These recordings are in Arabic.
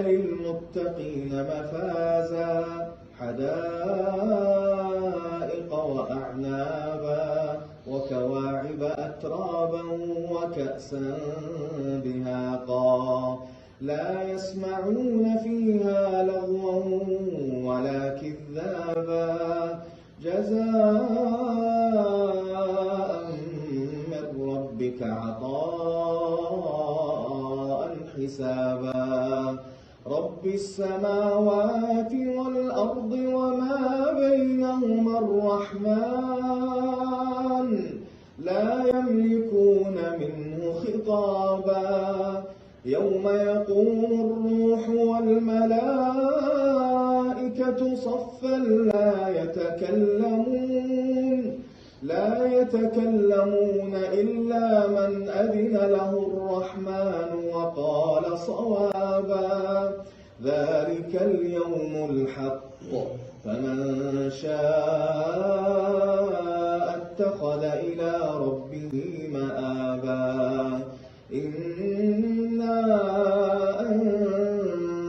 للمتقين مفازا حدائق وأعنابا وكواعب أترابا وكأسا دهاقا لا يسمعون فيها لغوا ولا كذابا جزاء من ربك عطاء حسابا رب السماوات والأرض وما بينهما الرحمن لا يملكون منه خطابا يوم يقوم الروح والملائكة صفا لا يتكلمون إلا من أذن له الرحمن وقال صوابا ذلك اليوم الحق فمن شاء اتخذ إلى ربه مآبا إنا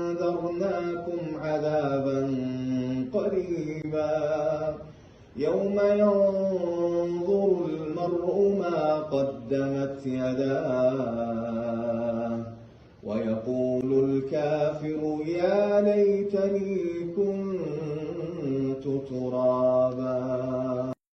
أنذرناكم عذابا قريبا يوم ينظر المرء ما قدمت يداه ويقول الكافر يا ليتني